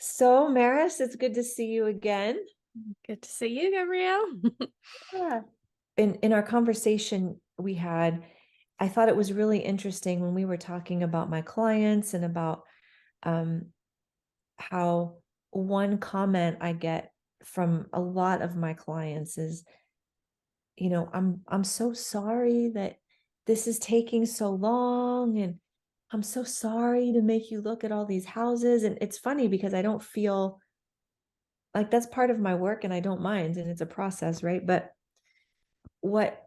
So, Maris, it's good to see you again. Good to see you, Gabrielle. Yeah. In our conversation we had, I thought it was really interesting when we were talking about my clients and about um, how one comment I get from a lot of my clients is, I'm so sorry that this is taking so long, and I'm so sorry to make you look at all these houses. And it's funny because I don't feel like that's part of my work and I don't mind, and it's a process, right? But what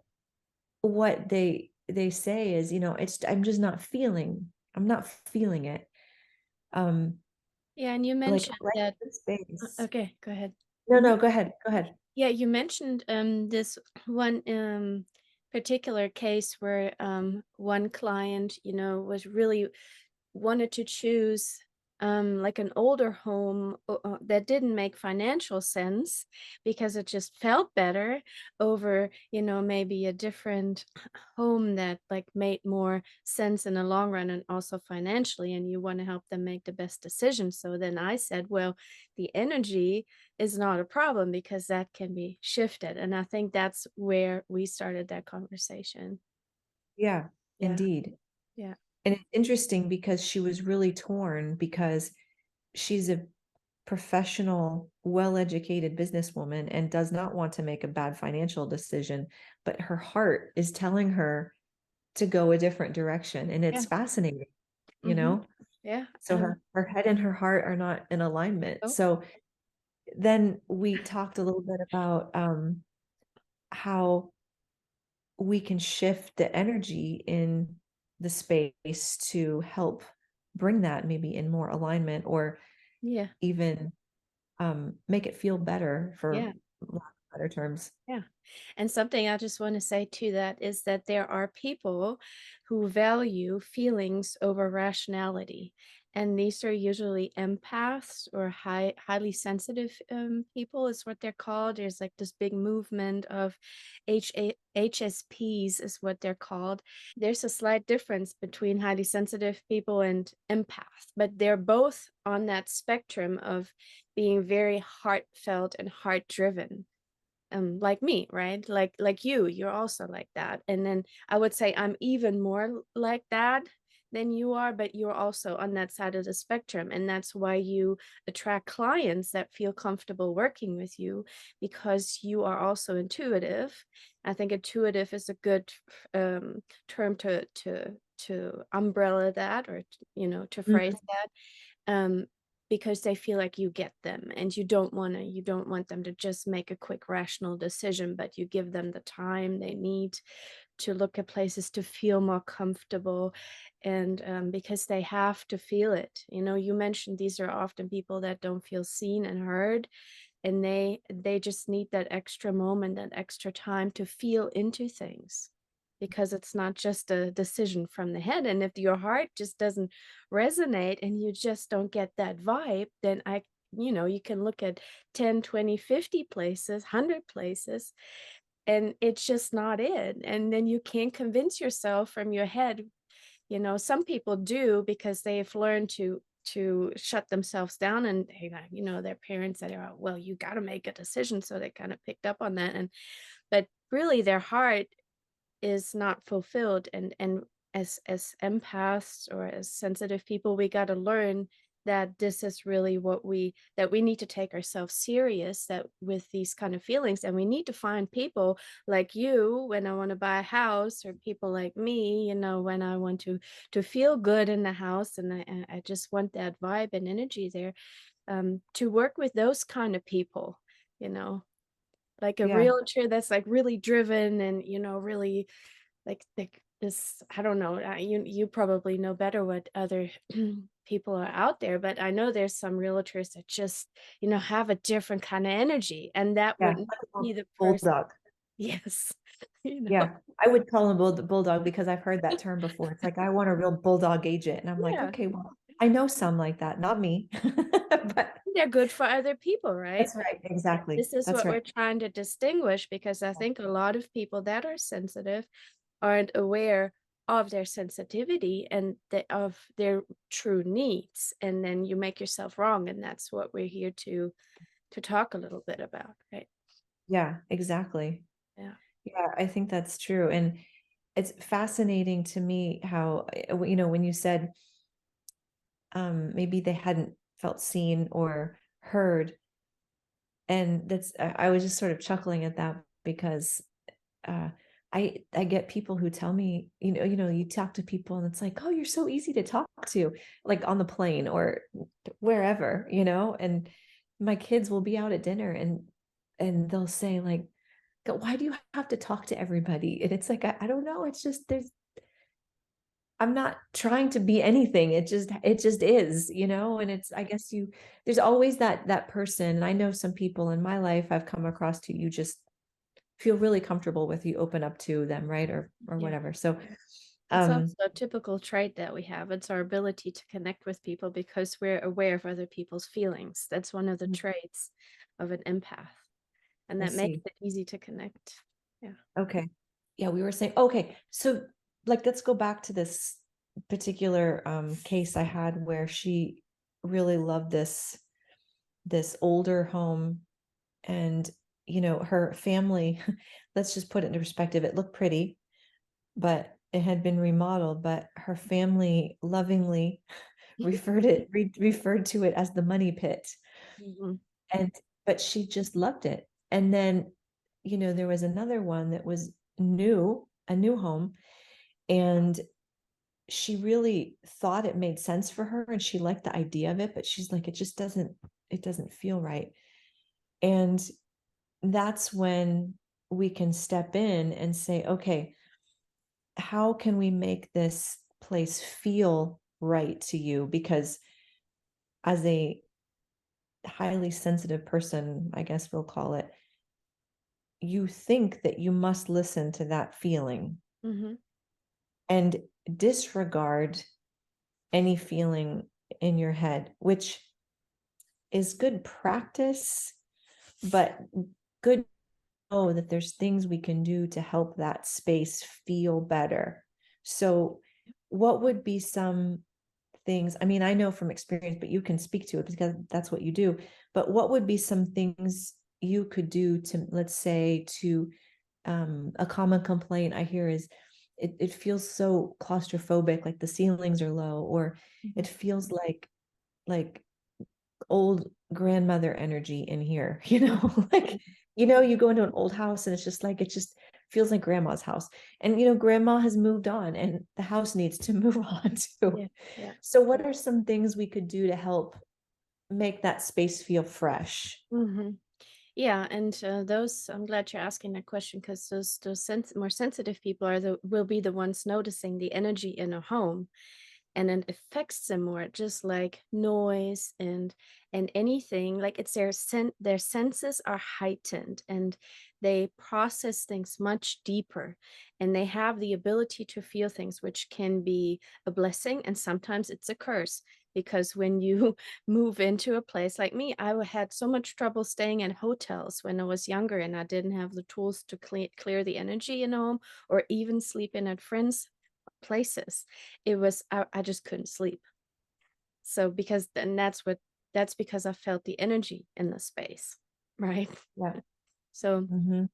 what they say is, it's I'm not feeling it. Um Yeah, and you like mentioned right that. in this space. Okay, go ahead. No, Mhm. no, go ahead. Go ahead. Yeah, you mentioned this one particular case where one client, was really wanted to choose like an older home that didn't make financial sense because it just felt better over, maybe a different home that like made more sense in the long run and also financially, and you want to help them make the best decision. So then I said, well, the energy is not a problem because that can be shifted. And I think that's where we started that conversation. Yeah, Yeah. indeed. Yeah. And it's interesting because she was really torn because she's a professional, well-educated businesswoman and does not want to make a bad financial decision, but her heart is telling her to go a different direction. And Yeah. it's fascinating, you Hmm. know? Yeah. So her head and her heart are not in alignment. Oh, So then we talked a little bit about how we can shift the energy in the space to help bring that maybe in more alignment, or yeah. even make it feel better, Yeah. for lack of better terms. Yeah. And something I just want to say to that is that there are people who value feelings over rationality. And these are usually empaths or highly sensitive people, is what they're called. There's like this big movement of HSPs, is what they're called. There's a slight difference between highly sensitive people and empaths, but they're both on that spectrum of being very heartfelt and heart driven, like me, right? Like you're also like that. And then I would say I'm even more like that than you are, but you're also on that side of the spectrum. And that's why you attract clients that feel comfortable working with you, because you are also intuitive. I think intuitive is a good term to umbrella that, or to phrase Mhm. that, um, because they feel like you get them, and you don't want them to just make a quick rational decision, but you give them the time they need to look at places to feel more comfortable, and because they have to feel it. You mentioned these are often people that don't feel seen and heard, and they just need that extra moment, that extra time to feel into things, because it's not just a decision from the head. And if your heart just doesn't resonate and you just don't get that vibe, then you can look at 10, 20, 50 places, 100 places, and it's just not it. And then you can't convince yourself from your head. Some people do because they've learned to shut themselves down, and their parents said, "Oh, well, you got to make a decision," so they kind of picked up on that. And but really their heart is not fulfilled, and as empaths or as sensitive people, we got to learn that this is really that we need to take ourselves serious, that with these kind of feelings, and we need to find people like you when I want to buy a house, or people like me, when I want to feel good in the house, and I just want that vibe and energy there, to work with those kind of people, you know like a Yeah, realtor that's like really driven, and really like this. I don't know, you probably know better what other people are out there, but I know there's some realtors that just have a different kind of energy, and that yeah. wouldn't be the person. Bulldog. Yes. you know Yeah, I would call him bulldog because I've heard that term before. It's like, I want a real bulldog agent. And I'm like, yeah, okay, well, I know some like that, not me. But they're good for other people, right? that's right. Exactly. This is That's what right. we're trying to distinguish, because I think a lot of people that are sensitive aren't aware of their sensitivity and of their true needs, and then you make yourself wrong, and that's what we're here to talk a little bit about, right? Yeah, exactly. Yeah. Yeah, I think that's true. And it's fascinating to me how, when you said maybe they hadn't felt seen or heard. And I was just sort of chuckling at that because uh, I get people who tell me, you talk to people and it's like, oh, you're so easy to talk to, like on the plane or wherever, and my kids will be out at dinner and they'll say like, why do you have to talk to everybody? And it's like, I don't know. It's just I'm not trying to be anything. It just is, and it's I guess there's always that person. And I know some people in my life I've come across who you just feel really comfortable with, you open up to them, right? Or Yeah. whatever. So It's also um a typical trait that we have. It's our ability to connect with people because we're aware of other people's feelings. That's one of the traits of an empath, and I that makes see. it easy to connect. Yeah. Okay. Yeah, we were saying okay. So like let's go back to this particular case I had where she really loved this older home. And her family, let's just put it into perspective, it looked pretty, but it had been remodeled, but her family lovingly referred to it as the money pit. Mhm. And but she just loved it. And then there was another one that was a new home, and she really thought it made sense for her and she liked the idea of it, but she's like, it doesn't feel right. And that's when we can step in and say, okay, how can we make this place feel right to you? Because as a highly sensitive person, I guess we'll call it, you think that you must listen to that feeling Mhm. and disregard any feeling in your head, which is good practice, but good to know that there's things we can do to help that space feel better. So, what would be some things? I mean, I know from experience, but you can speak to it because that's what you do. But what would be some things you could do to, let's say, to a common complaint I hear is it feels so claustrophobic, like the ceilings are low, or Mhm. it feels like old grandmother energy in here, like, you go into an old house and it's just like, it just feels like grandma's house. And, grandma has moved on and the house needs to move on too. Yeah. Yeah. So, what are some things we could do to help make that space feel fresh? Mhm. Yeah, and those I'm glad you're asking that question because those more sensitive people are the will be the ones noticing the energy in a home, and it affects them more, just like noise and anything. Like it's their senses are heightened, and they process things much deeper, and they have the ability to feel things, which can be a blessing and sometimes it's a curse. Because when you move into a place like me, had so much trouble staying in hotels when I was younger, and I didn't have the tools to clear the energy in a home or even sleep in at friends' places. I just couldn't sleep. So because then that's because I felt the energy in the space, right? Yeah. So, Hmm.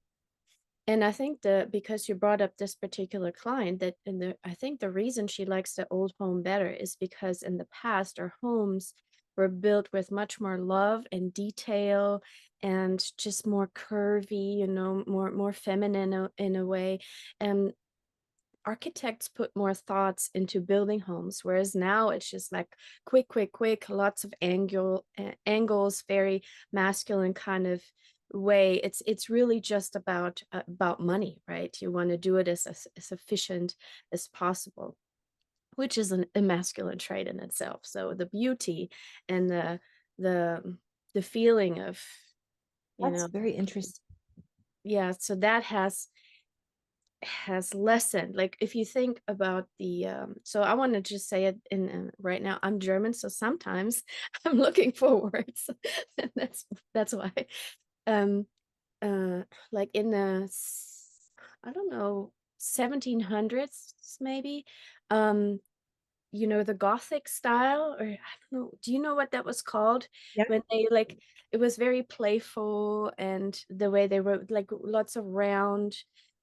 and I think because you brought up this particular client, that and I think the reason she likes the old home better is because in the past our homes were built with much more love and detail and just more curvy, more feminine in a way. And architects put more thoughts into building homes, whereas now it's just like quick, quick, quick, lots of angles, very masculine kind of way. It's really just about money, right? You want to do it as efficient as possible, which is a masculine trait in itself. So the beauty and the the feeling of you That's know very interesting. yeah, so that has lessened. Like if you think about the so I want to just say it in right now, I'm German, so sometimes I'm looking for words. That's why. Um like in the I don't know, 1700s maybe. Um, you know, the Gothic style, or I don't know, do you know what that was called? Yeah. When they like it was very playful, and the way they were like lots of round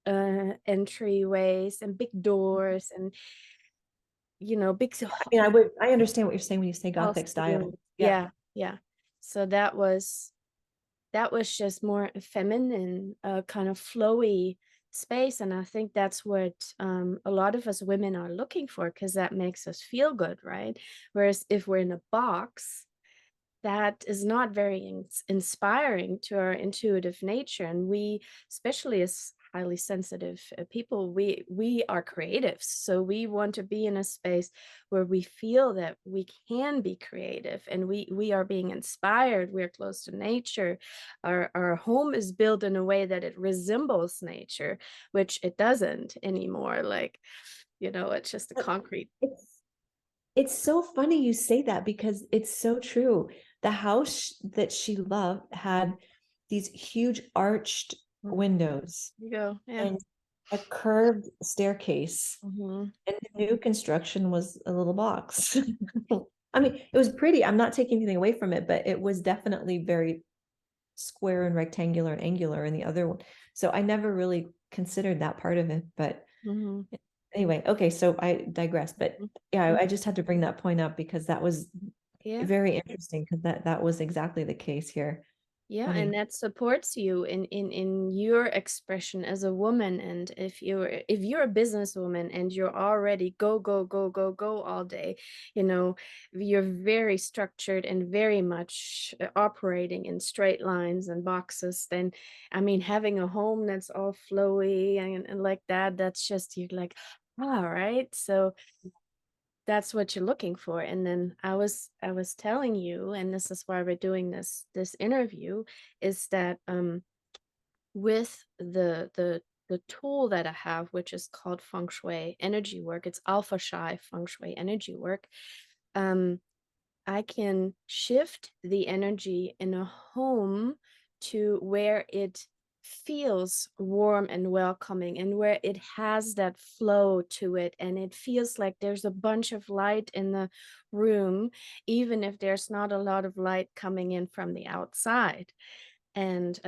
entryways and big doors, and big I mean, I understand what you're saying when you say tall Gothic style. ceilings. Yeah. Yeah, yeah. So that was just more feminine, kind of flowy space, and I think that's what a lot of us women are looking for, because that makes us feel good, right? Whereas if we're in a box, that is not very inspiring to our intuitive nature, and we, especially as highly sensitive people, we are creatives, so we want to be in a space where we feel that we can be creative, and we are being inspired, we're close to nature, our home is built in a way that it resembles nature, which it doesn't anymore. Like, it's just a But concrete. It's it's so funny you say that because it's so true. The house that she loved had these huge arched Mhm. windows You go, yeah. and a curved staircase. Hmm. And the new construction was a little box. I mean, it was pretty. I'm not taking anything away from it, but it was definitely very square and rectangular and angular in the other one. So I never really considered that part of it. But Hmm. anyway, okay, so I digress. But yeah, I just had to bring that point up because that was Yeah. very interesting because that was exactly the case here. Yeah, and Funny. that supports you in your expression as a woman. And if you're a businesswoman and you're already go go go go go all day, you know, you're very structured and very much operating in straight lines and boxes, then I mean, having a home that's all flowy and like that, that's just you're like, all right. So that's what you're looking for. And then I was telling you, and this is why we're doing this interview, is that with the tool that I have, which is called feng shui energy work, it's alpha shy feng shui energy work. um I can shift the energy in a home to where it feels warm and welcoming, and where it has that flow to it, and it feels like there's a bunch of light in the room, even if there's not a lot of light coming in from the outside. And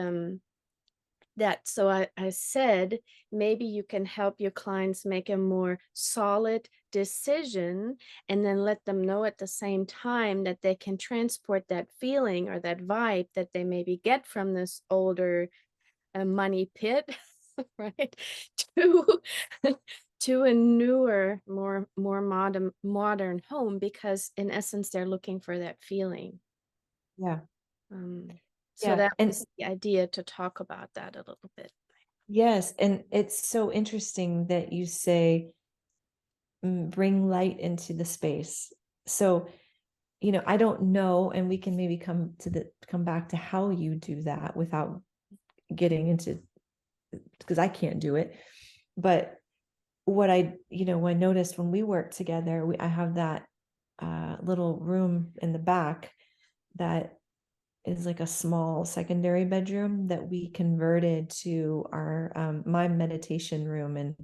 I said, maybe you can help your clients make a more solid decision, and then let them know at the same time that they can transport that feeling or that vibe that they maybe get from this older money pit, right? To to a newer, more modern home, because in essence they're looking for that feeling. Yeah. So Yeah. that And was the idea, to talk about that a little bit. yes, and it's so interesting that you say bring light into the space. So, I don't know, and we can maybe come back to how you do that without getting into because I can't do it. But what I noticed when we work together, I have that little room in the back that is like a small secondary bedroom that we converted to our my meditation room and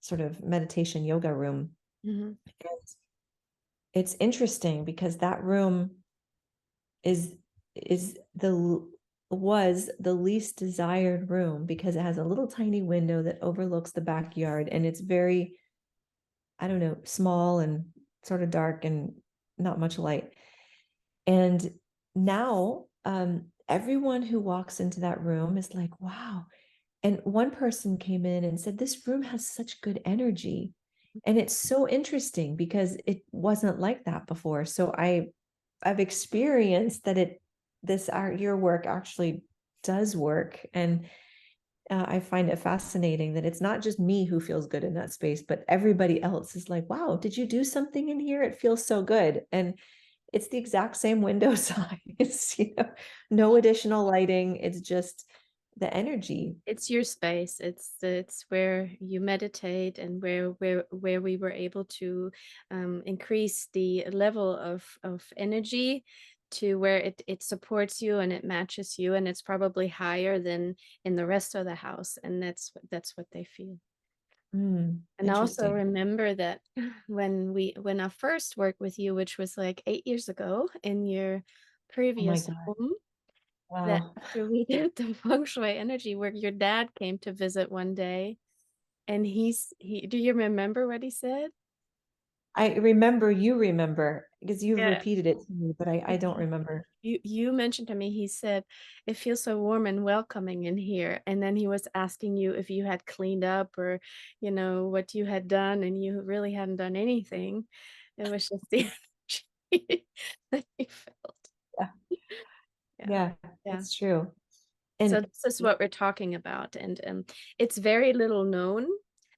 sort of meditation yoga room. Mhm. And it's interesting because that room is is the was the least desired room because it has a little tiny window that overlooks the backyard and it's very, I don't know, small and sort of dark and not much light. And now everyone who walks into that room is like, wow. And one person came in and said, this room has such good energy. And it's so interesting because it wasn't like that before. So I've experienced that your work actually does work. And I find it fascinating that it's not just me who feels good in that space, but everybody else is like, wow, did you do something in here? It feels so good. And it's the exact same window size, no additional lighting. It's just the energy. It's your space. It's where you meditate, and where we were able to increase the level of energy to where it supports you and it matches you, and it's probably higher than in the rest of the house, and that's what they feel. And I also Interesting. remember that when I first worked with you, which was like 8 years ago in your Oh my previous God. home, that Wow. after we did the feng shui energy work, your dad came to visit one day, and he do you remember what he said? I remember you remember because you've Yeah. repeated it to me, but I don't remember. You mentioned to me, he said, "It feels so warm and welcoming in here," and then he was asking you if you had cleaned up or, what you had done, and you really hadn't done anything. It was just the energy that you felt. Yeah. Yeah, Yeah, yeah. that's true. So And this is what we're talking about, and it's very little known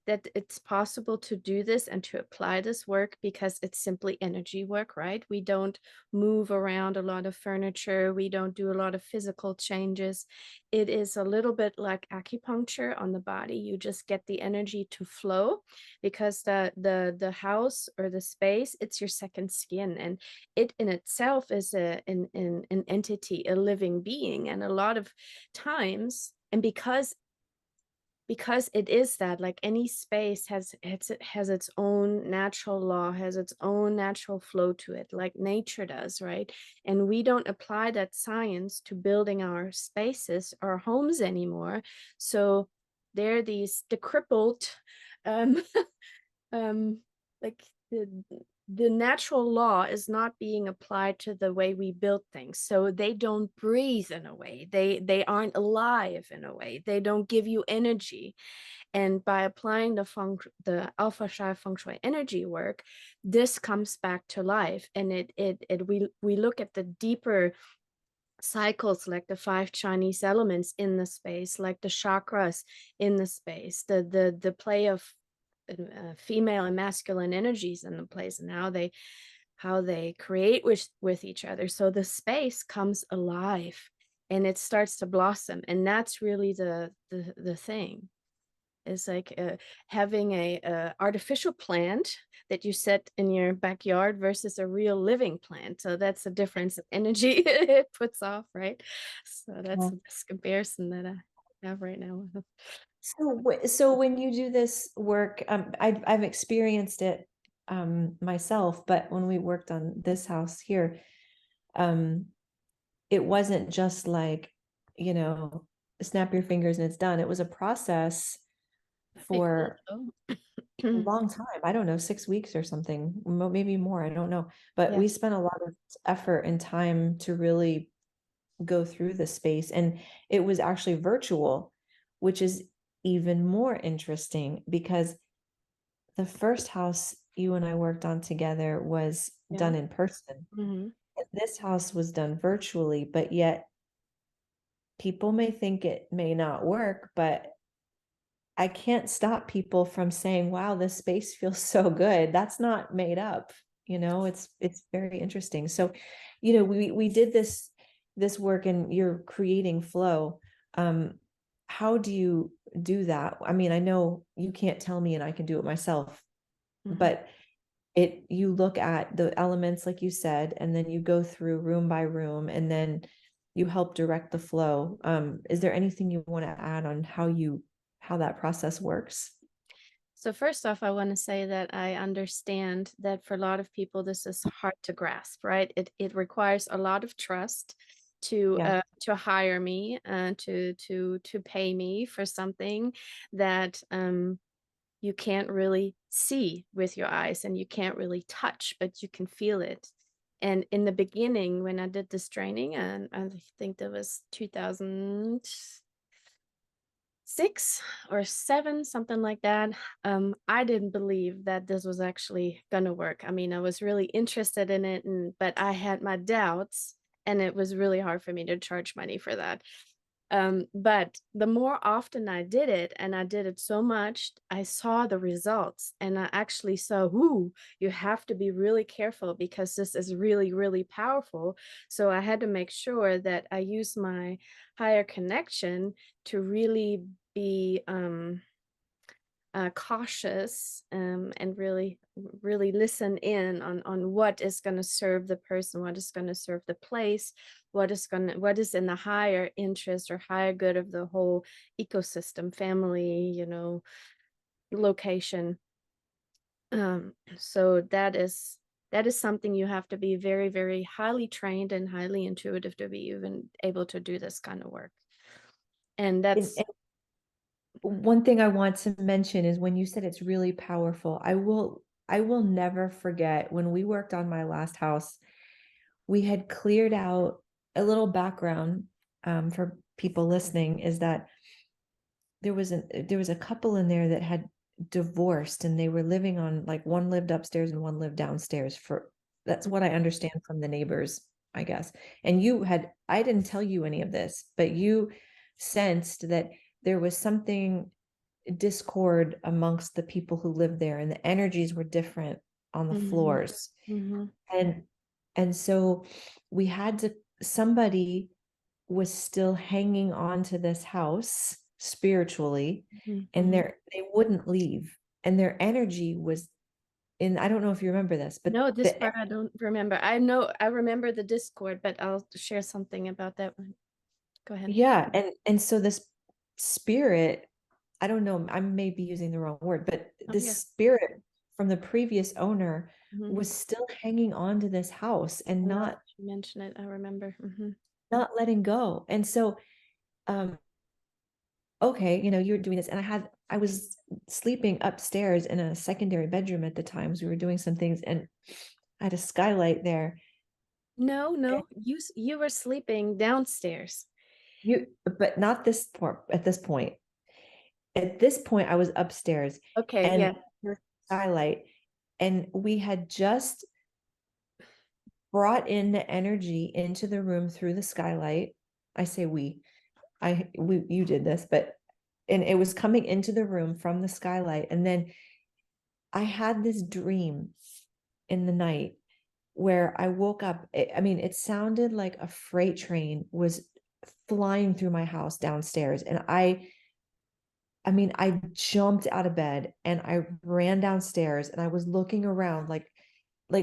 that it's possible to do this and to apply this work because it's simply energy work, right? We don't move around a lot of furniture. We don't do a lot of physical changes. It is a little bit like acupuncture on the body. You just get the energy to flow because the house or the space, it's your second skin, and it in itself is an entity, a living being, and a lot of times, and because it is that, like, any space has its own natural law, has its own natural flow to it, like nature does, right? And we don't apply that science to building our spaces or homes anymore. So they're the crippled, um um like the natural law is not being applied to the way we build things, so they don't breathe in a way, they aren't alive in a way, they don't give you energy. And by applying the alpha shy feng shui energy work, this comes back to life, and we look at the deeper cycles, like the five Chinese elements in the space, like the chakras in the space, the play of female and masculine energies in the place, and how they create with each other. So the space comes alive and it starts to blossom, and that's really the thing. It's like having a artificial plant that you set in your backyard versus a real living plant. So that's the difference of energy it puts off, right? So that's yeah. the best comparison that I have right now. So when you do this work, I've experienced it myself, but when we worked on this house here, um, it wasn't just like, you know, snap your fingers and it's done. It was a process Very cool for a though. long time. I don't know, 6 weeks or something, maybe more. I don't know. But Yeah. we spent a lot of effort and time to really go through the space. And it was actually virtual, which is even more interesting because the first house you and I worked on together was Yeah. done in person. Hmm. And this house was done virtually, but yet people may think it may not work, but I can't stop people from saying, wow, this space feels so good. That's not made up. It's very interesting. So, we did this work and you're creating flow. Um, how do you do that? I mean, I know you can't tell me and I can do it myself, Hmm. but you look at the elements like you said, and then you go through room by room and then you help direct the flow. Is there anything you want to add on how that process works? So first off, I want to say that I understand that for a lot of people, this is hard to grasp, right? It requires a lot of trust Yeah. to hire me, to pay me for something that you can't really see with your eyes and you can't really touch, but you can feel it. And in the beginning, when I did this training, and I think that was 2006 or 2007, something like that. I didn't believe that this was actually gonna work. I mean, I was really interested in it, but I had my doubts, and it was really hard for me to charge money for that. But the more often I did it, and I did it so much, I saw the results, and I actually saw, "Ooh, you have to be really careful because this is really, really powerful." So I had to make sure that I use my higher connection to really be cautious, and really listen in on what is going to serve the person, what is going to serve the place, what is in the higher interest or higher good of the whole ecosystem, family, location. So that is something you have to be very, very highly trained and highly intuitive to be even able to do this kind of work. And And that's one thing I want to mention is when you said it's really powerful, I will never forget when we worked on my last house, we had cleared out a little background for people listening is that there was a couple in there that had divorced and they were living on like one lived upstairs and one lived downstairs for that's what I understand from the neighbors, I guess. And I didn't tell you any of this, but you sensed that there was something discord amongst the people who lived there and the energies were different on the mhm, floors. mhm, And so we had to somebody was still hanging on to this house spiritually mhm, and mhm. they wouldn't leave and their energy was in I don't know if you remember this but No, this part I don't remember. I know I remember the Discord, but I'll share something about that one. Go ahead. yeah and so this spirit I don't know I may be using the wrong word but Oh, this yeah. spirit from the previous owner Mhm. was still hanging on to this house and Now that you mention it, I remember. Mhm. not letting go and so um okay, you're doing this. And I was sleeping upstairs in a secondary bedroom at the times. We were doing some things and I had a skylight there. No, And no, you were sleeping downstairs. but not this point at this point. At this point, I was upstairs Okay, and yeah. there's a skylight. And we had just brought in the energy into the room through the skylight. I say you did this, but and it was coming into the room from the skylight. And then I had this dream in the night where I woke up. I mean, it sounded like a freight train was flying through my house downstairs. And I mean, I jumped out of bed and I ran downstairs and I was looking around like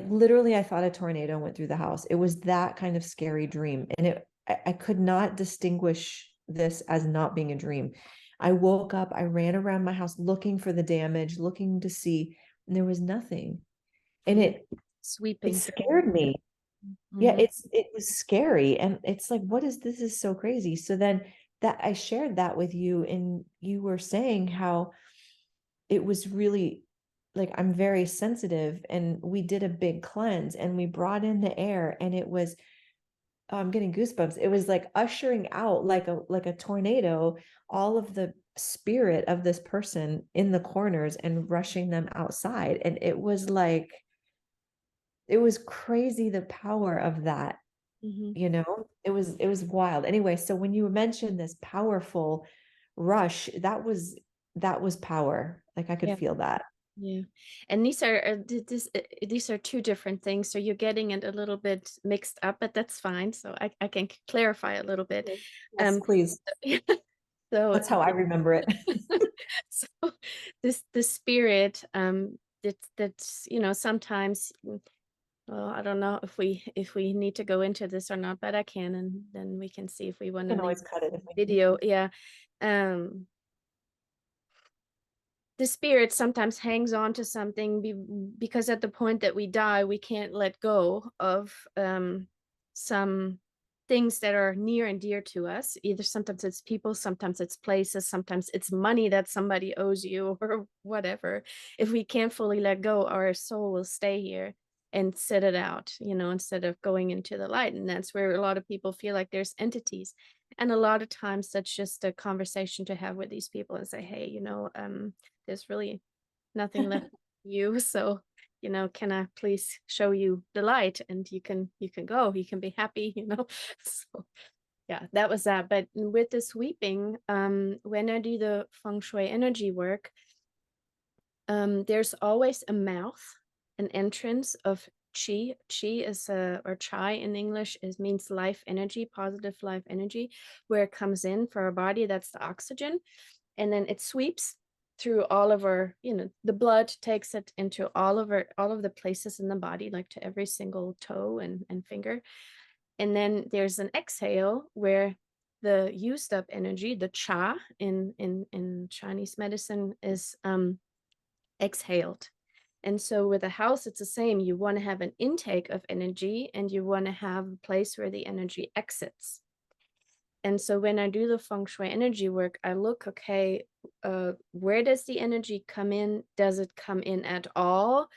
literally I thought a tornado went through the house. It was that kind of scary dream. And I could not distinguish this as not being a dream. I woke up, I ran around my house looking for the damage, looking to see, and there was nothing. And Yeah. it Sweeping through. scared me. Yeah, Mhm. it was scary. And it's like, what is this is so crazy. So then that I shared that with you, and you were saying how it was really like I'm very sensitive, and we did a big cleanse and we brought in the air, and it was I'm getting goosebumps. It was like ushering out like a tornado, all of the spirit of this person in the corners and rushing them outside. And it was like it was crazy the power of that. Mhm. It was wild. Anyway, so when you mentioned this powerful rush, that was power. Like I could Yeah. feel that. Yeah. And these are these are two different things. So you're getting it a little bit mixed up, but that's fine. So I can clarify a little bit. Yes, Um please. so That's how I remember it. so the spirit that's sometimes well, I don't know if we need to go into this or not, but I can, and then we can see if we want We to can leave always cut it if we need. video. Yeah. Um the spirit sometimes hangs on to something because at the point that we die we can't let go of some things that are near and dear to us. Either sometimes it's people, sometimes it's places, sometimes it's money that somebody owes you or whatever. If we can't fully let go, our soul will stay here and sit it out, instead of going into the light. And that's where a lot of people feel like there's entities, and a lot of times that's just a conversation to have with these people and say, hey, there's really nothing left for you. So, can I please show you the light, and you can go, you can be happy. So yeah, that was that. But with the sweeping, when I do the feng shui energy work, there's always a mouth, an entrance of chi. Chi is or chai in English is means life energy, positive life energy, where it comes in for our body. That's the oxygen, and then it sweeps through all of our, the blood takes it into all of the places in the body, like to every single toe and finger. And then there's an exhale where the used up energy, the cha in Chinese medicine, is exhaled. And so with a house, it's the same. You want to have an intake of energy and you want to have a place where the energy exits. And so when I do the feng shui energy work, I look, okay, where does the energy come in? Does it come in at all?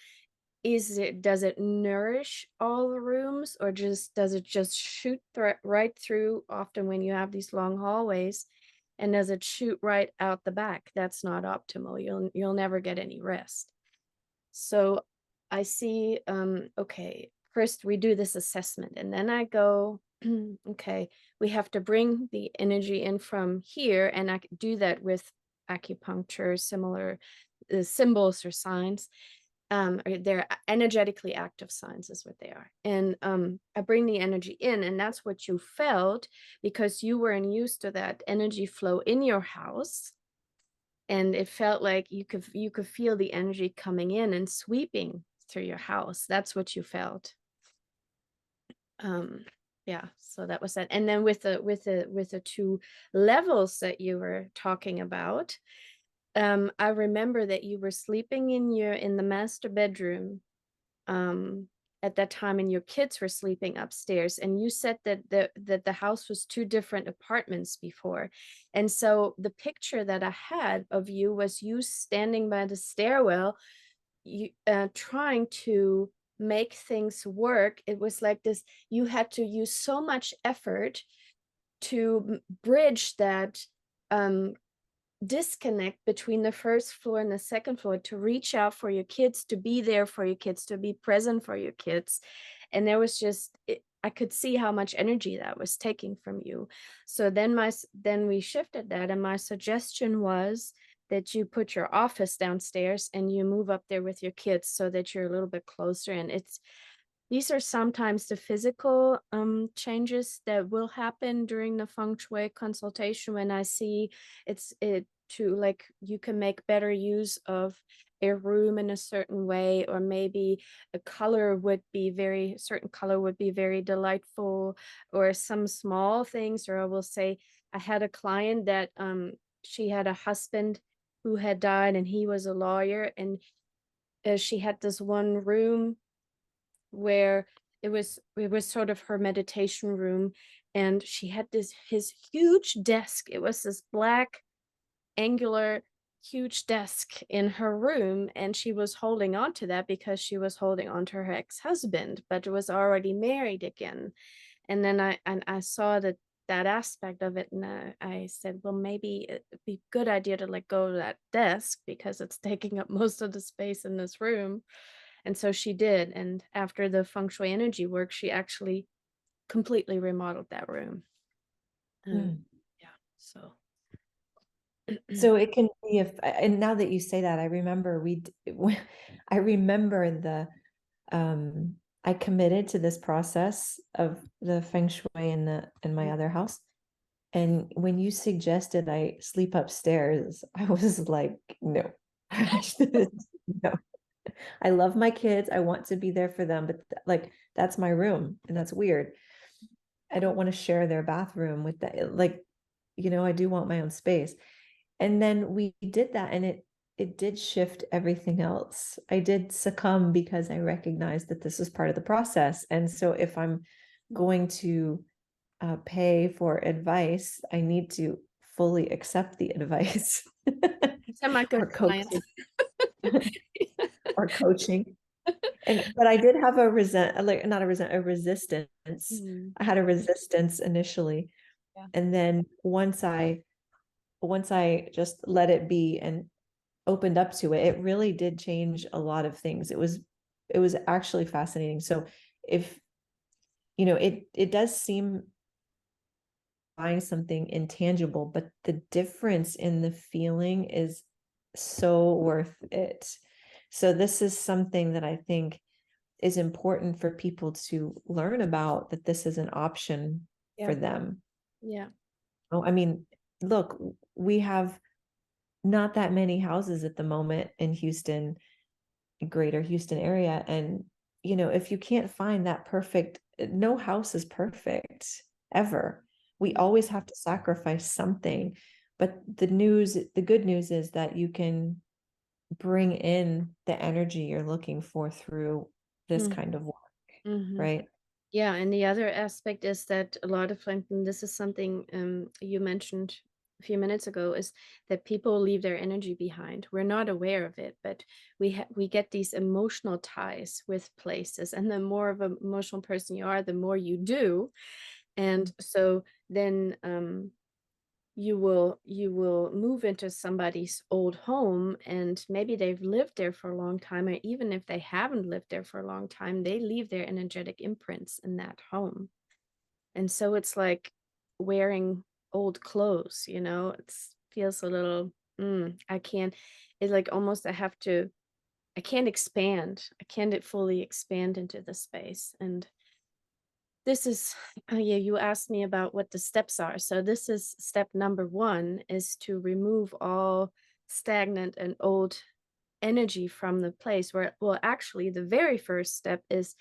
Does it nourish all the rooms, or just does it just shoot right through? Often when you have these long hallways, and does it shoot right out the back? That's not optimal. You'll never get any rest. So I see, okay, first we do this assessment and then I go, okay, we have to bring the energy in from here. And I do that with acupuncture, similar symbols or signs. Or they're energetically active signs is what they are. And I bring the energy in, and that's what you felt because you weren't used to that energy flow in your house, and it felt like you could feel the energy coming in and sweeping through your house. That's what you felt. Um, yeah, so that was that. And then with the two levels that you were talking about, I remember that you were sleeping in the master bedroom um at that time, and your kids were sleeping upstairs, and you said that the house was two different apartments before. And so the picture that I had of you was you standing by the stairwell, you trying to make things work. It was like this, you had to use so much effort to bridge that um disconnect between the first floor and the second floor, to reach out for your kids, to be there for your kids, to be present for your kids. And there was just I could see how much energy that was taking from you. So then we shifted that, and my suggestion was that you put your office downstairs and you move up there with your kids so that you're a little bit closer. And it's these are sometimes the physical changes that will happen during the feng shui consultation, when I see it to like you can make better use of a room in a certain way, or maybe a certain color would be very delightful, or some small things. Or I will say, I had a client that she had a husband who had died, and he was a lawyer, and she had this one room where it was sort of her meditation room, and she had this his huge desk. It was this black angular huge desk in her room, and she was holding on to that because she was holding on to her ex-husband, but was already married again. And then I saw that aspect of it, and I said, well, maybe it'd be a good idea to let go of that desk because it's taking up most of the space in this room. And so she did, and after the feng shui energy work, she actually completely remodeled that room. Um, Mm. yeah, so So it can be if, and now that you say that, I remember I remember I committed to this process of the feng shui in my other house. And when you suggested I sleep upstairs, I was like, no, no. I love my kids. I want to be there for them, but like that's my room, and that's weird. I don't want to share their bathroom with that. Like, I do want my own space. And then we did that, and it did shift everything else. I did succumb because I recognized that this is part of the process. And so if I'm going to pay for advice, I need to fully accept the advice semi good or client. coaching or coaching. But I did have like not a a resistance. Mhm. I had a resistance initially. Yeah, And then once I just let it be and opened up to it, it really did change a lot of things. It was actually fascinating. So if it does seem buying something intangible, but the difference in the feeling is so worth it. So this is something that I think is important for people to learn about, that this is an option yeah, for them. yeah, Oh, I mean, look, we have not that many houses at the moment in Houston, greater Houston area. And, if you can't find that perfect, no house is perfect ever. We mm, always have to sacrifice something. But the good news is that you can bring in the energy you're looking for through this Mm, kind of work, mhm. right? Yeah, and the other aspect is that a lot of times, and this is something you mentioned a few minutes ago, is that people leave their energy behind. We're not aware of it, but we get these emotional ties with places, and the more of an emotional person you are, the more you do, and so then you will move into somebody's old home, and maybe they've lived there for a long time, or even if they haven't lived there for a long time, they leave their energetic imprints in that home. And so it's like wearing old clothes, it's feels a little I can't it's like almost I can't expand. I can't fully expand into the space. And this is yeah, you asked me about what the steps are. So this is step number 1, is to remove all stagnant and old energy from the place. Where well, actually the very first step is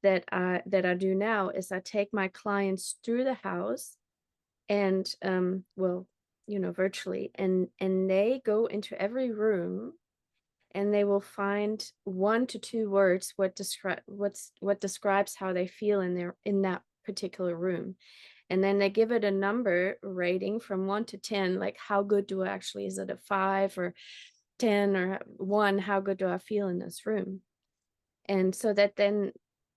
that I do now is I take my clients through the house, and well, virtually, and they go into every room, and they will find 1 to 2 words what describes how they feel in that particular room. And then they give it a number rating from 1 to 10, like how good do I actually, is it a 5 or 10 or 1, how good do I feel in this room? And so that then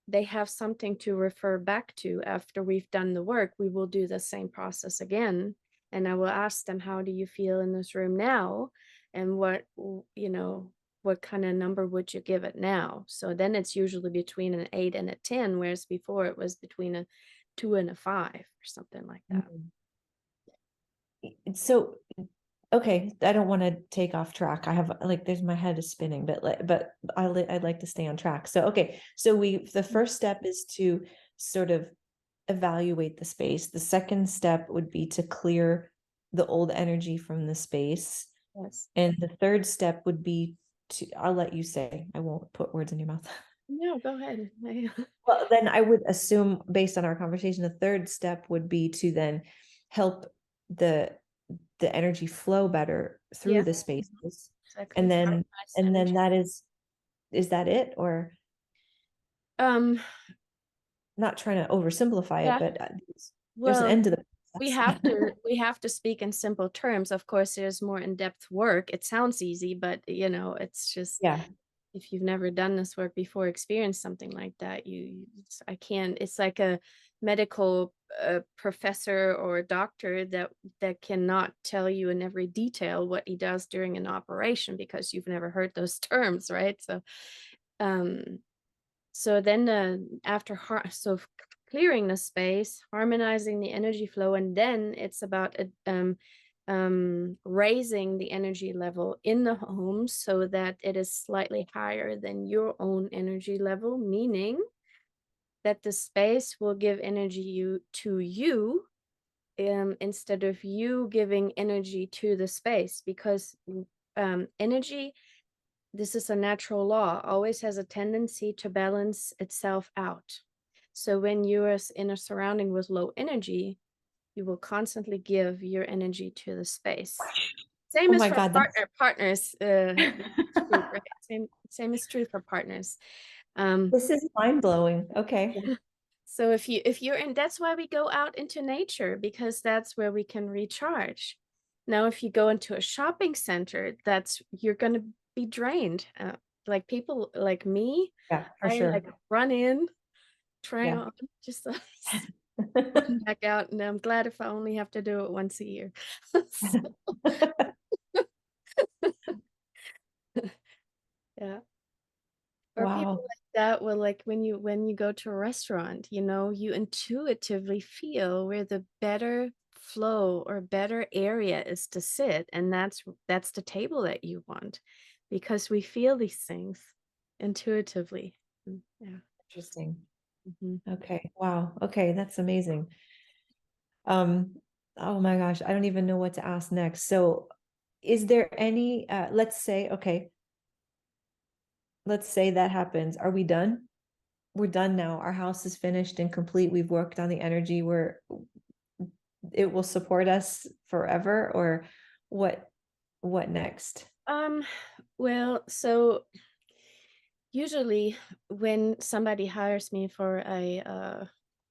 they have something to refer back to after we've done the work. We will do the same process again. And I will ask them, how do you feel in this room now? And what kind of number would you give it now? So then it's usually between an 8 and a 10, whereas before it was between a 2 and a 5 or something like that. Mhm. So, okay, I don't want to take off track. I have like there's my head is spinning, but I'd like to stay on track. So, okay, so the Mm. first step is to sort of evaluate the space. The second step would be to clear the old energy from the space. Yes. And the third step would be I'll let you say, I won't put words in your mouth. No, go ahead. Well, then I would assume, based on our conversation, the third step would be to then help the the energy flow better through Yeah, the spaces. exactly. And then Harmonize energy. that is that it? Or Um, not trying to oversimplify it, yeah. but there's an Well, end to the we process. have to we have to speak in simple terms. Of course, there's more in-depth work. It sounds easy, but it's just, Yeah. if you've never done this work before, experienced something like that, I can't. It's like a medical professor or doctor that cannot tell you in every detail what he does during an operation because you've never heard those terms, right? Um, so then, after clearing the space, harmonizing the energy flow, and then it's about raising the energy level in the home so that it is slightly higher than your own energy level, meaning that the space will give energy to you, instead of you giving energy to the space, because energy, this is a natural law, always has a tendency to balance itself out. So when you're in a surrounding with low energy, you will constantly give your energy to the space. Same Oh as my for God, that's partners. It's true, right? Same is true for partners. Um, this is mind blowing. Okay. yeah. So if you're in, that's why we go out into nature, because that's where we can recharge. Now, if you go into a shopping center, that's you're going to be drained. Like people like me, Yeah, for I sure. like run in, try Yeah. on, just run back out, and I'm glad if I only have to do it once a year. So, yeah. Or people Wow. like that will, like, when you go to a restaurant, you intuitively feel where the better flow or better area is to sit, and that's the table that you want, because we feel these things intuitively. Yeah. Interesting. Mhm. Okay. Wow. Okay, that's amazing. Um, oh my gosh, I don't even know what to ask next. So, is there any let's say that happens. Are we done? We're done now. Our house is finished and complete. We've worked on the energy. It will support us forever, or what what next? Um, Well, so usually when somebody hires me for a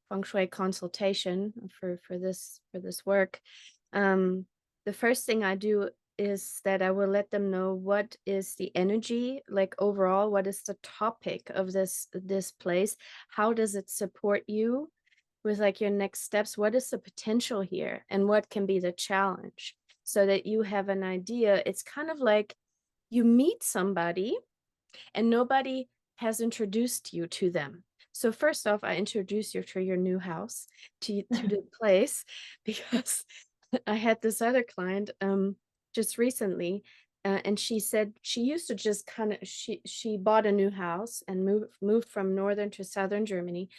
feng shui consultation for this work, um, the first thing I do is that I will let them know what is the energy, like overall, what is the topic of this place? How does it support you with like your next steps? What is the potential here and what can be the challenge? So that you have an idea. It's kind of like you meet somebody and nobody has introduced you to them. So first off, I introduce you to your new house, to the place, because I had this other client just recently, and she said she used to just kind of she bought a new house and moved from northern to southern Germany,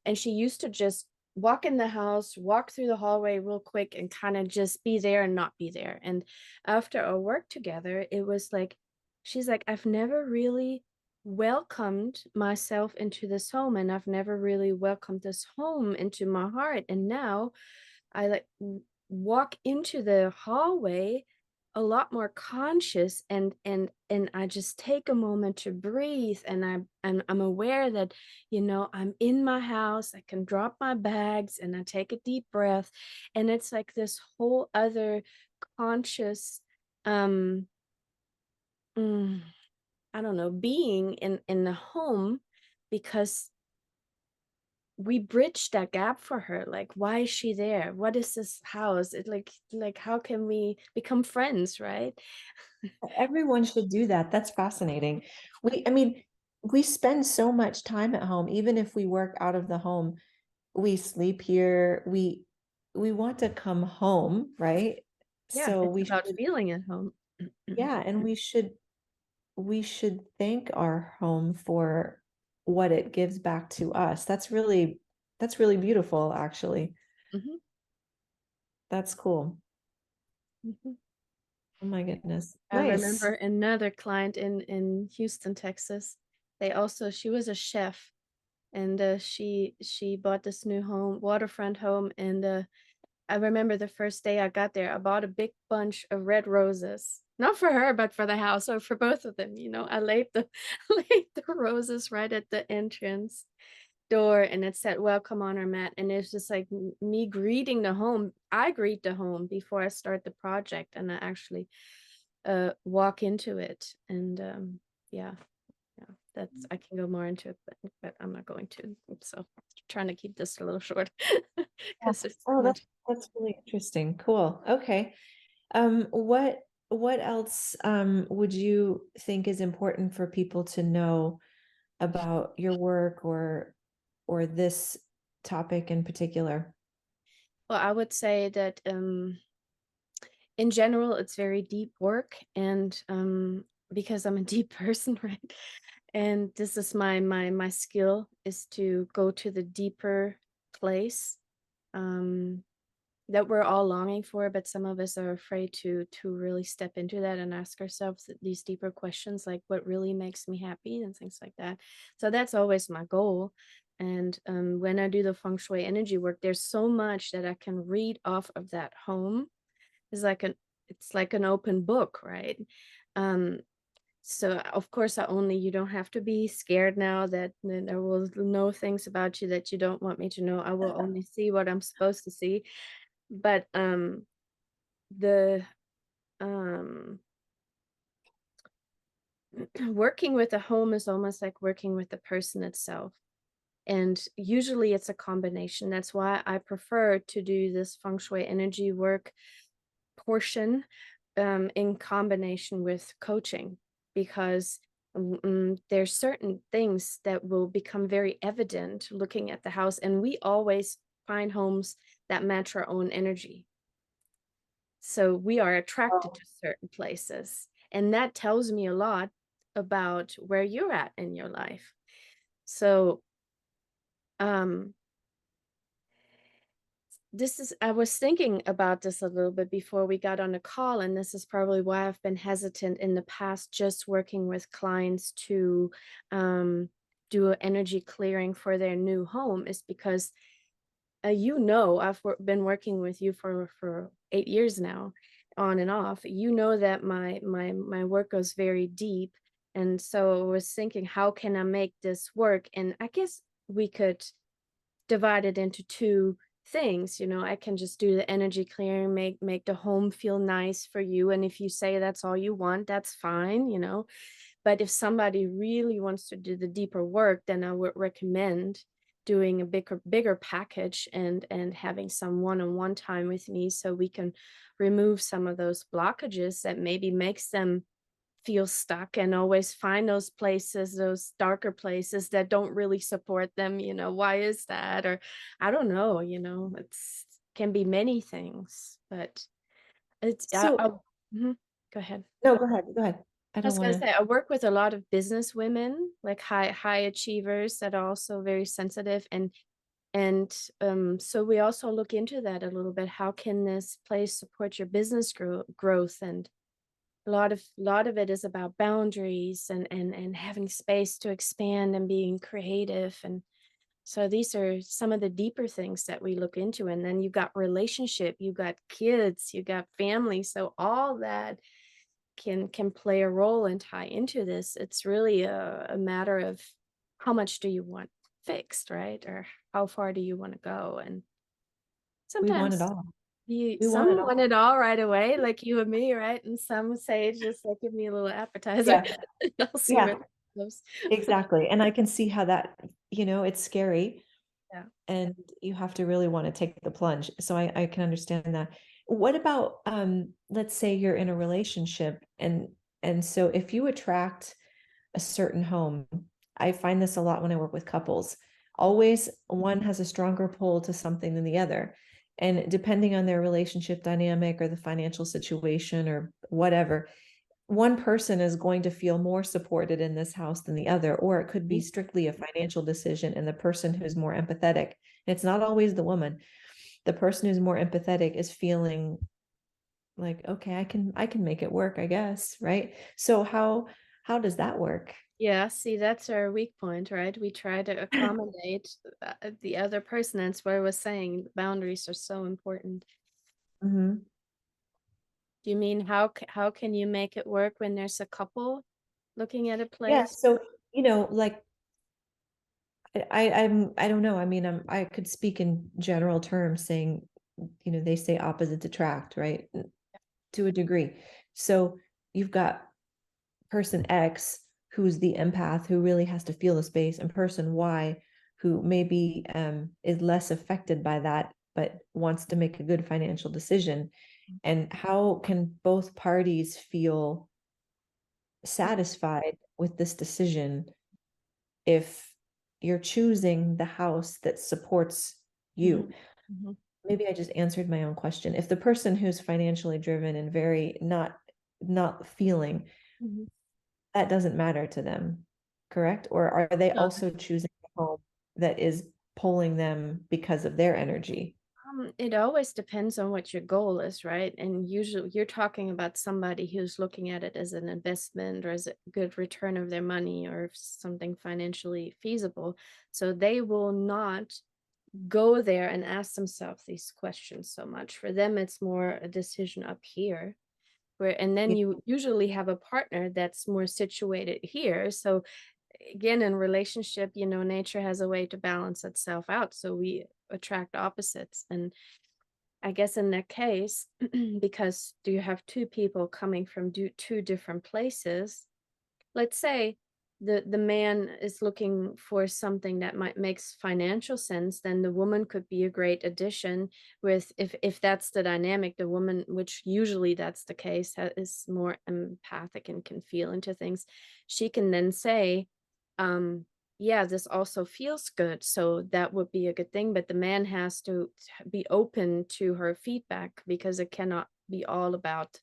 and she used to just walk in the house, walk through the hallway real quick, and kind of just be there and not be there. And after our work together, it was like, she's like, I've never really welcomed myself into this home, and I've never really welcomed this home into my heart. And now I like walk into the hallway a lot more conscious, and I just take a moment to breathe, and I'm aware that, I'm in my house. I can drop my bags and I take a deep breath, and it's like this whole other conscious um mm, I don't know, being in the home, because we bridged that gap for her. Like, why is she there? What is this house? It like how can we become friends, right? Everyone should do that. That's fascinating. I mean, we spend so much time at home, even if we work out of the home, we sleep here, we want to come home, right? Yeah, So it's we about should, feeling at home. yeah, and we should thank our home for what it gives back to us. That's really beautiful, actually. Mhm, That's cool. mhm. Oh my goodness. I Nice. remember another client in Houston, Texas. She was a chef, and she bought this new home, waterfront home, and I remember the first day I got there, I bought a big bunch of red roses. Not for her, but for the house, or for both of them. I laid the laid the roses right at the entrance door, and it said welcome on our mat. And it's just like me greeting the home. I greet the home before I start the project, and I actually walk into it. And yeah, yeah, that's I can go more into it, but I'm not going to. So trying to keep this a little short Yeah. because it's Oh, much. that's really interesting. Cool. Okay. What else would you think is important for people to know about your work or this topic in particular? Well, I would say that in general, it's very deep work, and because I'm a deep person, right? And this is my skill, is to go to the deeper place um, that we're all longing for, but some of us are afraid to really step into that and ask ourselves these deeper questions, like what really makes me happy and things like that. So that's always my goal. And when I do the feng shui energy work, there's so much that I can read off of that home. It's like an open book, right? Um, so of course, I only you don't have to be scared now that I will know things about you that you don't want me to know. I will only see what I'm supposed to see. But the um working with a home is almost like working with the person itself. And usually it's a combination. That's why I prefer to do this feng shui energy work portion in combination with coaching, because there's certain things that will become very evident looking at the house, and we always find homes that match our own energy. So we are attracted Oh, to certain places, and that tells me a lot about where you're at in your life. So um this is I was thinking about this a little bit before we got on the call, and this is probably why I've been hesitant in the past just working with clients to do an energy clearing for their new home, is because I've been working with you for 8 years now, on and off. You know that my work goes very deep, and so I was thinking, how can I make this work? And I guess we could divide it into two things. I can just do the energy clearing, make the home feel nice for you, and if you say that's all you want, that's fine. But if somebody really wants to do the deeper work, then I would recommend doing a bigger package and having some one-on-one time with me so we can remove some of those blockages that maybe makes them feel stuck and always find those places, those darker places that don't really support them. Why is that? Or I don't know, it's can be many things, but it's So Mhm. Go ahead. no, go ahead, go ahead. I I don't was gonna wanna. say, I work with a lot of business women, like high achievers that are also very sensitive, and so we also look into that a little bit. How can this place support your business growth? And a lot of it is about boundaries and having space to expand and being creative. And so these are some of the deeper things that we look into. And then you got relationship, you got kids, you got family. So all that can play a role and tie into this. It's really a matter of how much do you want fixed, right? Or how far do you want to go? And We want it sometimes all. you We want it some want all. it all right away, like you and me, right? And some say just like give me a little appetizer. Yeah, I'll see where yeah, that goes. exactly, and I can see how that, it's scary, Yeah. and you have to really wanna take the plunge, so I can understand that. What about, let's say you're in a relationship, and so if you attract a certain home, I find this a lot when I work with couples. Always one has a stronger pull to something than the other. And depending on their relationship dynamic or the financial situation or whatever, one person is going to feel more supported in this house than the other, or it could be Mhm. strictly a financial decision. And the person who's more empathetic, it's not always the woman, the person who's more empathetic is feeling like, okay, I can make it work, I guess, right? So how does that work? Yeah, see, that's our weak point, right? We try to accommodate the other person. That's what I was saying. Boundaries are so important. Mhm. Do you mean how can you make it work when there's a couple looking at a Yeah, place? so, like, I don't know, I mean, I could speak in general terms saying, they say opposites attract, right? To a degree. So, you've got person X who's the empath who really has to feel the space, and person Y who maybe, is less affected by that, but wants to make a good financial decision. And how can both parties feel satisfied with this decision if you're choosing the house that supports you? Mhm, mhm, Maybe I just answered my own question. If the person who's financially driven and very not feeling, mhm. that doesn't matter to them, correct? Or are they No, also choosing a home that is pulling them because of their energy? it always depends on what your goal is, right? And usually you're talking about somebody who's looking at it as an investment or as a good return of their money or something financially feasible. So they will not go there and ask themselves these questions so much. For them, it's more a decision up here. And then Yeah. you usually have a partner that's more situated here. So again, in relationship, nature has a way to balance itself out. So we attract opposites. And I guess in that case, because do you have two people coming from two different places, let's say the man is looking for something that might makes financial sense, then the woman could be a great addition. With if that's the dynamic, the woman, which usually that's the case, is more empathic and can feel into things. She can then say, um yeah, this also feels good, so that would be a good thing. But the man has to be open to her feedback, because it cannot be all about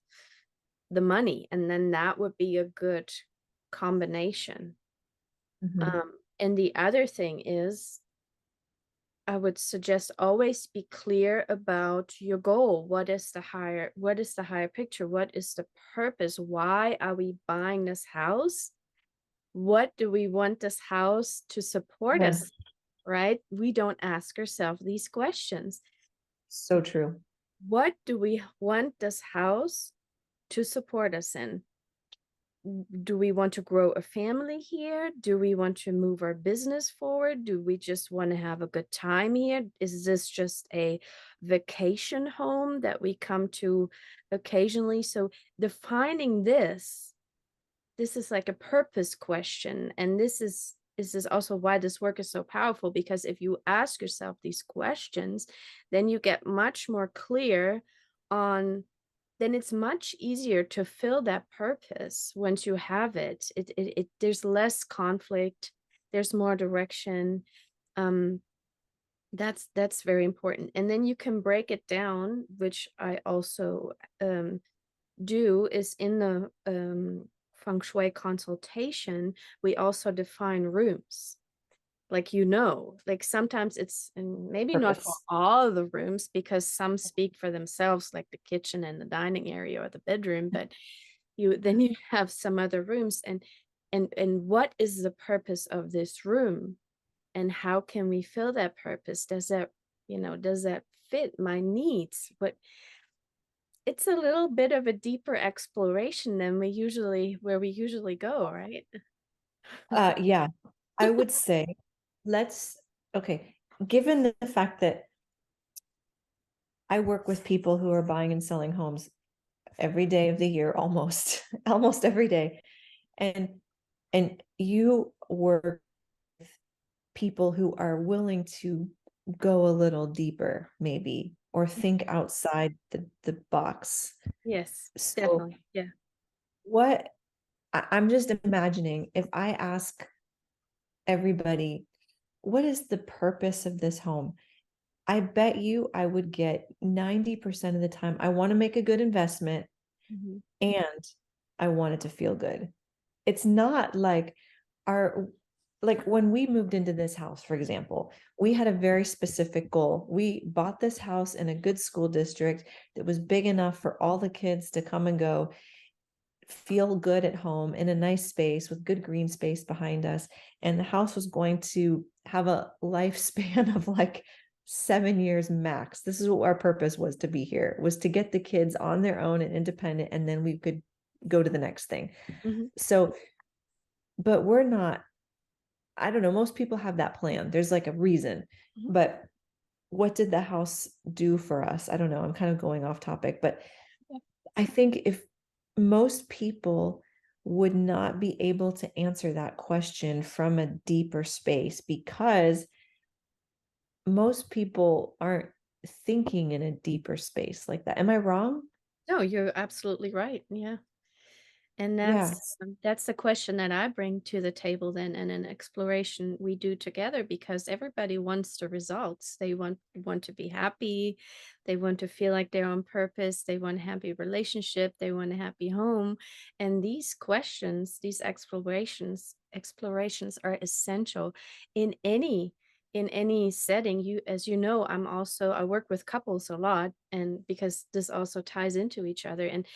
the money, and then that would be a good combination. Mhm. And the other thing is, I would suggest always be clear about your goal. What is the higher picture? What is the purpose? Why are we buying this house? What do we want this house to support us, Yes, right? We don't ask ourselves these questions. so true. what do we want this house to support us in? Do we want to grow a family here? Do we want to move our business forward? Do we just want to have a good time here? Is this just a vacation home that we come to occasionally? So defining this is like a purpose question. And this is also why this work is so powerful, because if you ask yourself these questions, then you get much more clear on then it's much easier to fill that purpose once you have it. It there's less conflict, there's more direction. Um, that's very important. And then you can break it down, which I also do is in the feng shui consultation, we also define rooms. Like, like sometimes it's and maybe not for Purpose. all the rooms because some speak for themselves, like the kitchen and the dining area or the bedroom, but you have some other rooms and what is the purpose of this room and how can we fill that purpose? Does that fit my needs? But it's a little bit of a deeper exploration than where we usually go, right? Yeah, I would say let's, okay, given the fact that I work with people who are buying and selling homes every day of the year, almost, almost every day. And you work with people who are willing to go a little deeper, maybe, or think outside the box. Yes, So definitely. Yeah. what I'm just imagining if I ask everybody, what is the purpose of this home? I bet you I would get 90% of the time, I want to make a good investment Mhm. and I want it to feel good. It's not like our, like when we moved into this house, for example, we had a very specific goal. We bought this house in a good school district that was big enough for all the kids to come and go, feel good at home in a nice space with good green space behind us. And the house was going to have a lifespan of like 7 years max. This is what our purpose was, to be here, was to get the kids on their own and independent, and then we could go to the next thing. Mhm. So, but we're not, I don't know, most people have that plan. There's like a reason. Mhm. But what did the house do for us? I don't know. I'm kind of going off topic, but Yeah. I think if most people would not be able to answer that question from a deeper space, because most people aren't thinking in a deeper space like that. Am I wrong? No, you're absolutely right. Yeah. And Yeah. that's the question that I bring to the table then and an exploration we do together because everybody wants the results. They want to be happy, they want to feel like they're on purpose, they want a happy relationship, they want a happy home. And these questions, these explorations are essential in any setting. You as you know, I work with couples a lot and because this also ties into each other and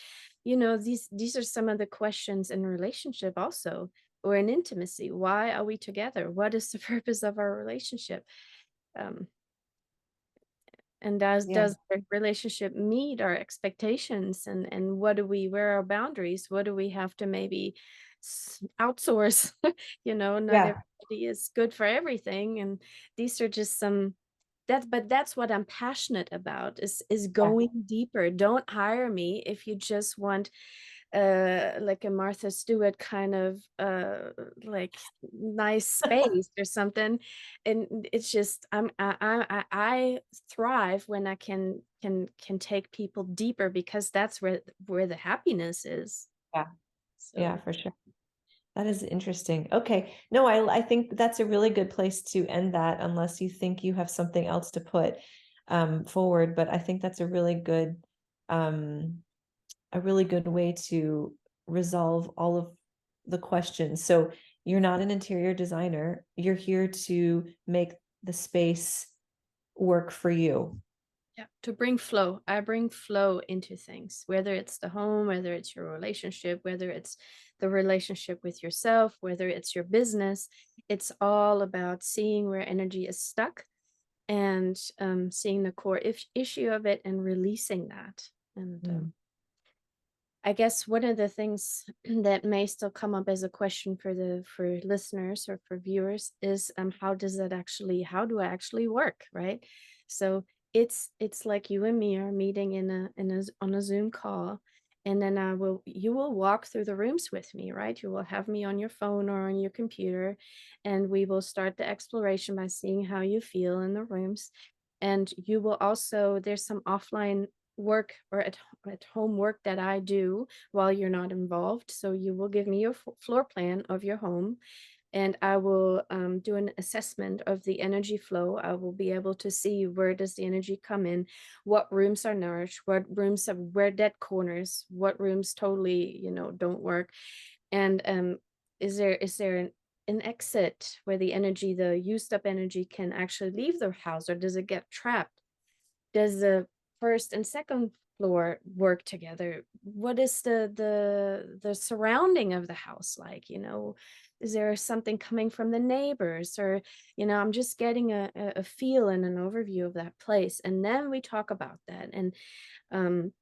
these are some of the questions in a relationship also, or in intimacy. Why are we together? What is the purpose of our relationship? Um, and Yeah. does the relationship meet our expectations? And where are our boundaries? What do we have to maybe outsource? Not Yeah. everybody is good for everything. And these are just some but that's what I'm passionate about is Yeah. going deeper. Don't hire me if you just want like a Martha Stewart kind of like nice space or something. And it's just I thrive when I can take people deeper because that's where the happiness is. Yeah. Yeah, So for sure. That is interesting. Okay. No, I think that's a really good place to end that, unless you think you have something else to put forward. But I think that's um, a really good way to resolve all of the questions. So you're not an interior designer. You're here to make the space work for you. yeah, to bring flow. I bring flow into things, whether it's the home, whether it's your relationship, whether it's the relationship with yourself, whether it's your business. It's all about seeing where energy is stuck and seeing the core issue of it and releasing that. And Mm, I guess one of the things that may still come up as a question for the for listeners or for viewers is how do I actually work, right? So it's like you and me are meeting on a Zoom call, and then you will walk through the rooms with me, right? You will have me on your phone or on your computer, and we will start the exploration by seeing how you feel in the rooms. And you will also, there's some offline work or at home work that I do while you're not involved. So you will give me your floor plan of your home, and I will do an assessment of the energy flow. I will be able to see where does the energy come in, what rooms are nourished, what rooms are where dead corners, what rooms totally, don't work, and is there an exit where the energy, the used up energy, can actually leave the house, or does it get trapped? Does the first and second floor work together? What is the surrounding of the house like, Is there something coming from the neighbors, or, I'm just getting a feel and an overview of that place, and then we talk about that, and, um,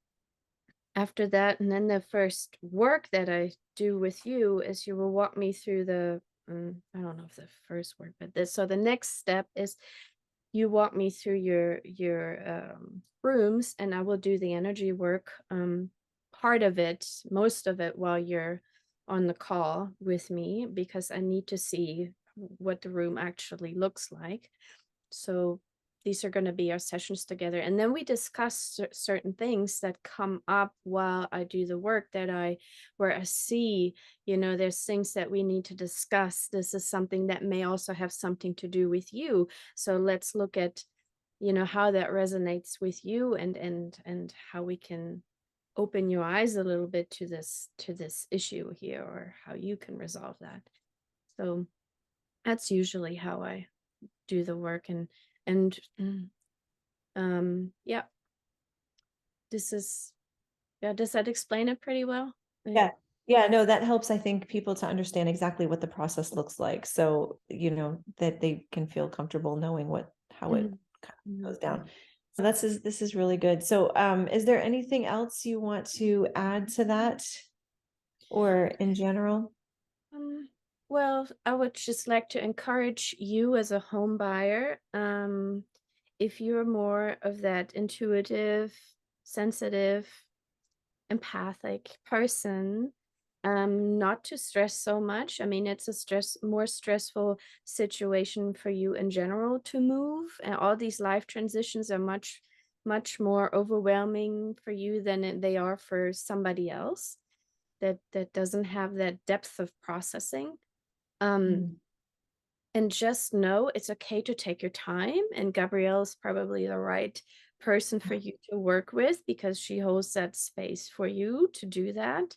after that, and then the first work that I do with you is you will walk me through I don't know if the first work, but the next step is you walk me through your rooms, and I will do the energy work, part of it, most of it, while you're on the call with me, because I need to see what the room actually looks like. So these are going to be our sessions together, and then we discuss certain things that come up while I do the work, where I see, there's things that we need to discuss. This is something that may also have something to do with you, so let's look at, how that resonates with you, and how we can open your eyes a little bit to this issue here, or how you can resolve that. So that's usually how I do the work, and yeah, this is yeah, does that explain it pretty well? yeah. Yeah, no, that helps, I think, people to understand exactly what the process looks like. So, that they can feel comfortable knowing how it Mhm, kind of mhm. goes down. So this is really good. So, is there anything else you want to add to that or in general? Um, well, I would just like to encourage you as a home buyer. If you're more of that intuitive, sensitive, empathic person, not to stress so much. I mean, it's a more stressful situation for you in general to move, and all these life transitions are much more overwhelming for you than they are for somebody else that doesn't have that depth of processing. Um, Mm, and just know it's okay to take your time, and Gabrielle is probably the right person for you to work with, because she holds that space for you to do that.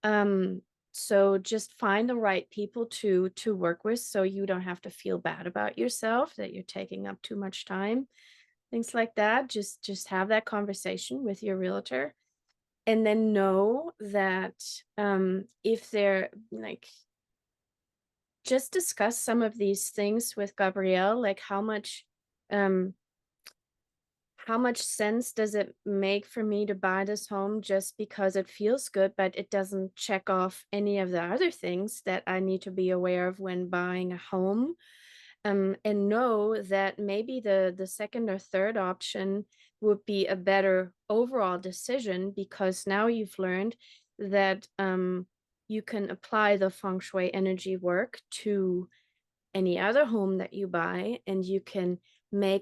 Um, so just find the right people to work with, so you don't have to feel bad about yourself that you're taking up too much time. Things like that. Just have that conversation with your realtor, and then know that if they're like, just discuss some of these things with Gabrielle, like um how much sense does it make for me to buy this home just because it feels good, but it doesn't check off any of the other things that I need to be aware of when buying a home? And know that maybe the second or third option would be a better overall decision, because now you've learned that you can apply the feng shui energy work to any other home that you buy, and you can make